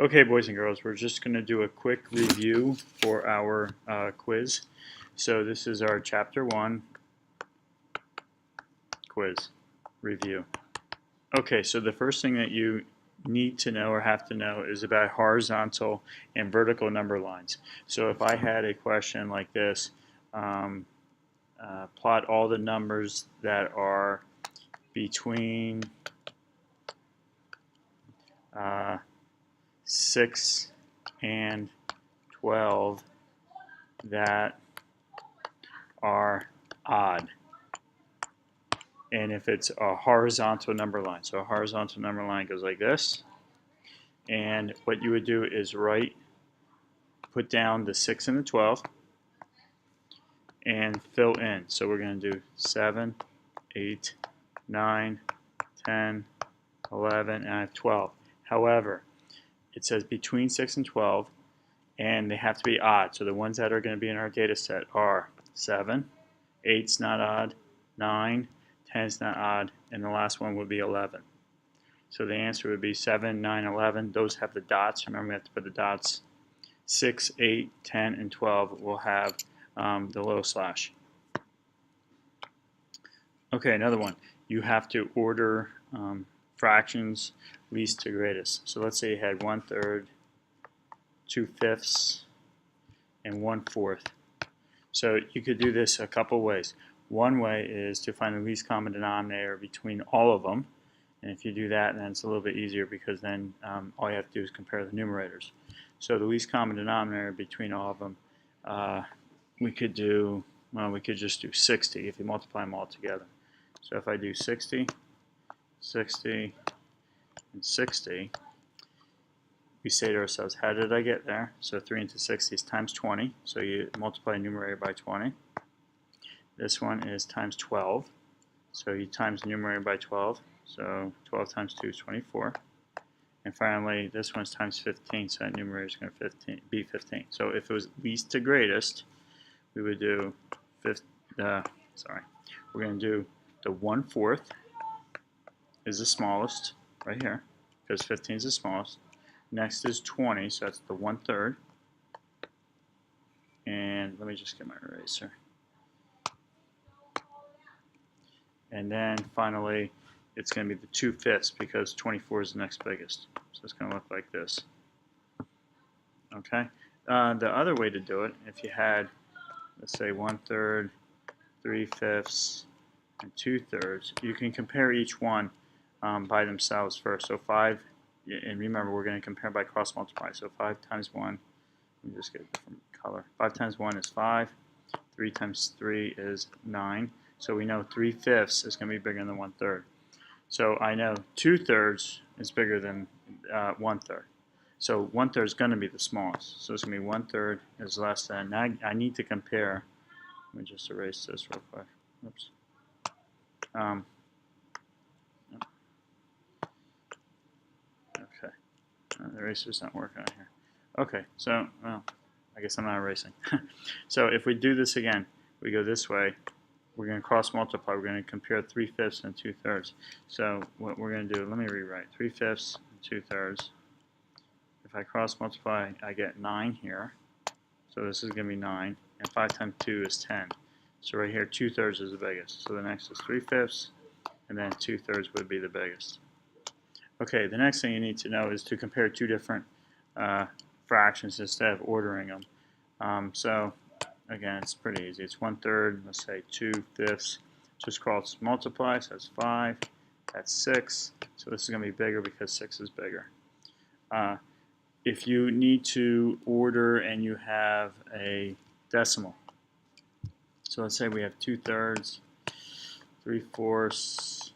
Okay, boys and girls, we're just going to do a quick review for our quiz. So this is our Chapter 1 quiz review. Okay, so the first thing that you need to know or have to know is about horizontal and vertical number lines. So if I had a question like this, plot all the numbers that are between 6 and 12 that are odd. And if it's a horizontal number line, so a horizontal number line goes like this, and what you would do is put down the 6 and the 12 and fill in. So we're going to do 7, 8, 9, 10, 11, and I have 12. However, it says between 6 and 12, and they have to be odd. So the ones that are going to be in our data set are 7, 8's not odd, 9, 10's not odd, and the last one would be 11. So the answer would be 7, 9, 11. Those have the dots. Remember, we have to put the dots. 6, 8, 10, and 12 will have the little slash. Okay, another one. You have to order fractions least to greatest. So let's say you had 1/3, 2/5, and 1/4. So you could do this a couple ways. One way is to find the least common denominator between all of them. And if you do that, then it's a little bit easier because then all you have to do is compare the numerators. So the least common denominator between all of them, we could just do 60 if you multiply them all together. So if I do 60, 60, and 60, we say to ourselves, how did I get there? So 3 into 60 is times 20. So you multiply numerator by 20. This one is times 12. So you times numerator by 12. So 12 times 2 is 24. And finally, this one's times 15. So that numerator is going to be 15. So if it was least to greatest, we would do we're going to do the 1/4 is the smallest right here because 15 is the smallest. Next is 20, so that's the 1/3. And let me just get my eraser. And then finally, it's going to be the 2/5 because 24 is the next biggest. So it's going to look like this. Okay. The other way to do it, if you had, let's say 1/3, 3/5, and 2/3, you can compare each one by themselves first. So 5, and remember we're going to compare by cross multiply. So 5 times 1, let me just get a different color. 5 times 1 is 5. 3 times 3 is 9. So we know 3/5 is going to be bigger than 1/3. So I know 2/3 is bigger than 1/3. So 1/3 is going to be the smallest. So it's going to be 1/3 is less than. Now I need to compare. Let me just erase this real quick. Oops. Okay. The eraser's not working on here. Okay. So, well, I guess I'm not erasing. So if we do this again, we go this way. We're going to cross multiply. We're going to compare 3/5 and 2/3. So what we're going to do, let me rewrite 3/5 and 2/3. If I cross multiply, I get 9 here. So this is going to be 9. And 5 times 2 is 10. So right here, 2/3 is the biggest. So the next is 3/5, and then 2/3 would be the biggest. Okay, the next thing you need to know is to compare two different fractions instead of ordering them. So again, it's pretty easy. It's 1/3, let's say 2/5. Just cross multiply, so that's 5. That's 6. So this is going to be bigger because 6 is bigger. If you need to order and you have a decimal, so let's say we have 2/3, 3/4,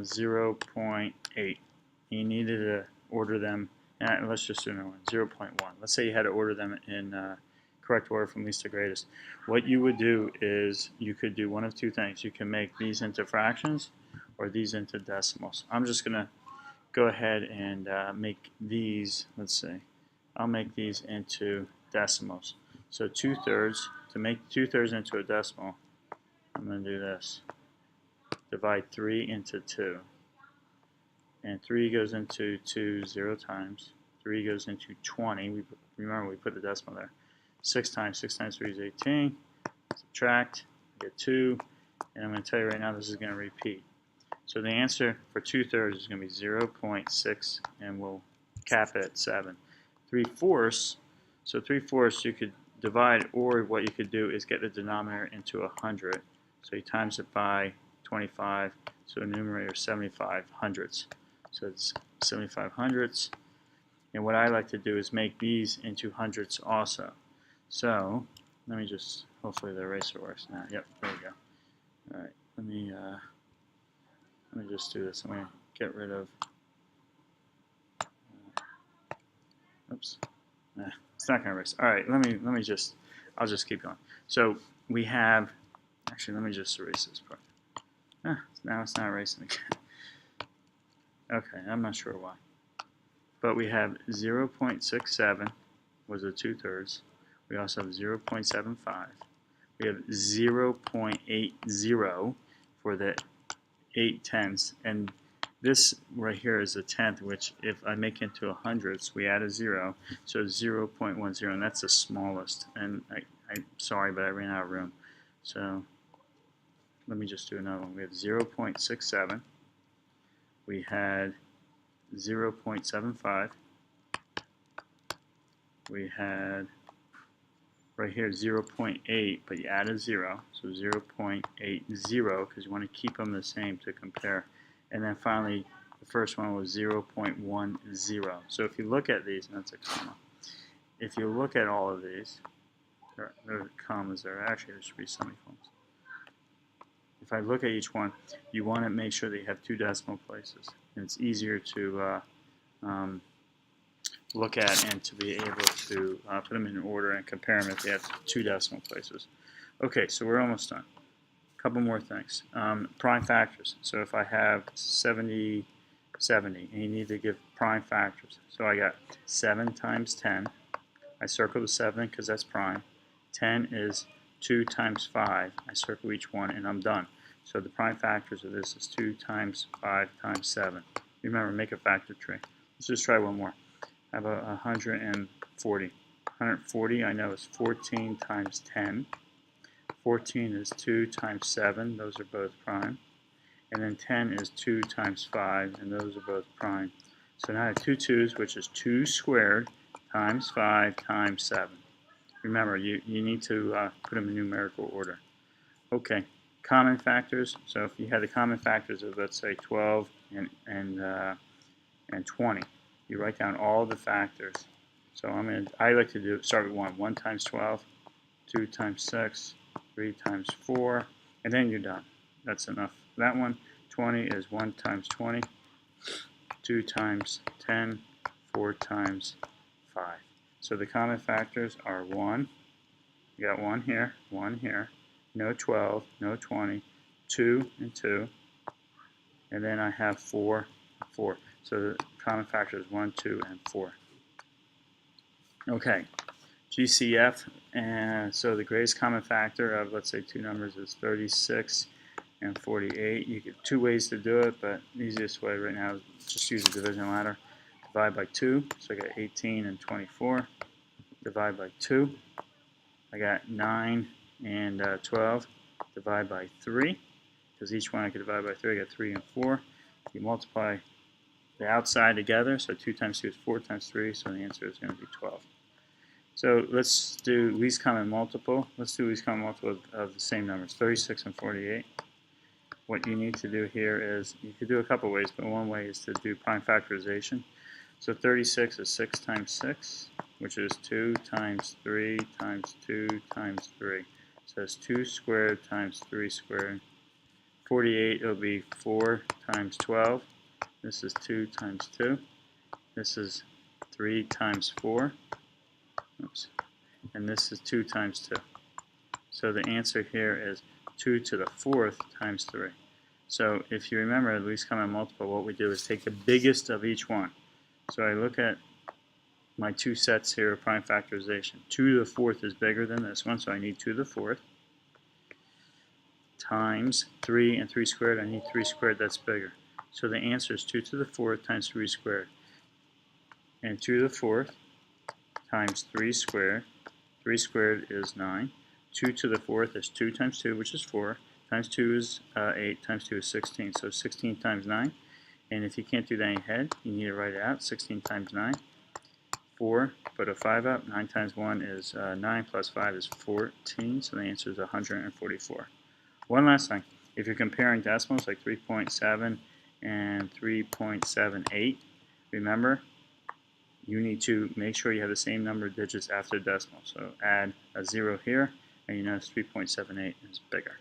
0.8. You needed to order them, and let's just do another one, 0.1. Let's say you had to order them in correct order from least to greatest. What you would do is you could do one of two things. You can make these into fractions or these into decimals. I'm just going to go ahead and make these, let's see, I'll make these into decimals. So 2/3, to make 2/3 into a decimal, I'm going to do this. Divide 3 into 2. And 3 goes into 2 0 times. 3 goes into 20. Remember, we put the decimal there. 6 times 3 is 18. Subtract, get 2, and I'm going to tell you right now this is going to repeat. So the answer for 2/3 is going to be 0.6, and we'll cap it at 7. 3/4, so 3/4 you could divide, or what you could do is get the denominator into 100. So you times it by 25, so the numerator is 75 hundredths. So it's 75 hundredths. And what I like to do is make these into hundredths also. So let me just, hopefully the eraser works now. Yep, there we go. All right, let me just do this. I'm going to get rid of, oops, it's not going to erase. All right, I'll just keep going. So we have, actually let me just erase this part. Now it's not erasing again. Okay, I'm not sure why. But we have 0.67 was the 2/3. We also have 0.75. We have 0.80 for the 8/10ths, and this right here is a tenth, which if I make into hundredths, we add a 0, so 0.10, and that's the smallest. And I'm sorry, but I ran out of room. So let me just do another one. We have 0.67. We had 0.75. We had right here 0.8, but you add a 0, so 0.80, because you want to keep them the same to compare. And then finally, the first one was 0.10. So if you look at these, and that's a comma, if you look at all of these, there are commas there. Actually, there should be semicolons. If I look at each one, you want to make sure that you have 2 decimal places. And it's easier to look at and to be able to put them in order and compare them if they have 2 decimal places. Okay, so we're almost done. A couple more things. Prime factors. So if I have 70, and you need to give prime factors. So I got 7 times 10. I circle the 7 because that's prime. 10 is 2 times 5. I circle each one, and I'm done. So the prime factors of this is 2 times 5 times 7. Remember, make a factor tree. Let's just try one more. I have 140. 140 I know is 14 times 10. 14 is 2 times 7. Those are both prime. And then 10 is 2 times 5, and those are both prime. So now I have 2 2's, which is 2 squared times 5 times 7. Remember, you need to put them in numerical order. Okay, common factors. So if you had the common factors of, let's say, 12 and 20, you write down all the factors. So I like to start with 1. 1 times 12, 2 times 6, 3 times 4, and then you're done. That's enough for that one. 20 is 1 times 20, 2 times 10, 4 times 5. So the common factors are 1, you got 1 here, no 12, no 20, 2 and 2, and then I have 4, 4. So the common factor is 1, 2, and 4. Okay, GCF, and so the greatest common factor of, let's say, 2 numbers is 36 and 48. You get 2 ways to do it, but the easiest way right now is just use a division ladder. Divide by 2, so I got 18 and 24. Divide by 2, I got 9 and 12. Divide by 3, because each one I could divide by 3, I got 3 and 4. You multiply the outside together, so 2 times 2 is 4 times 3, so the answer is going to be 12. So let's do least common multiple. Let's do least common multiple of the same numbers, 36 and 48. What you need to do here is, you could do a couple ways, but one way is to do prime factorization. So 36 is 6 times 6, which is 2 times 3 times 2 times 3. So it's 2 squared times 3 squared. 48 will be 4 times 12. This is 2 times 2. This is 3 times 4. Oops. And this is 2 times 2. So the answer here is 2 to the 4th times 3. So if you remember the least common multiple, what we do is take the biggest of each one. So I look at my 2 sets here of prime factorization. 2 to the 4th is bigger than this one, so I need 2 to the 4th. Times 3 and 3 squared, I need 3 squared, that's bigger. So the answer is 2 to the 4th times 3 squared. and 2 to the 4th times 3 squared. 3 squared is 9. 2 to the 4th is 2 times 2, which is 4, times 2 is 8, times 2 is 16. So 16 times 9. And if you can't do that in your head, you need to write it out. 16 times 9. 4, put a 5 up. 9 times 1 is 9, plus 5 is 14. So the answer is 144. One last thing. If you're comparing decimals like 3.7 and 3.78, remember, you need to make sure you have the same number of digits after the decimal. So add a 0 here, and you notice 3.78 is bigger.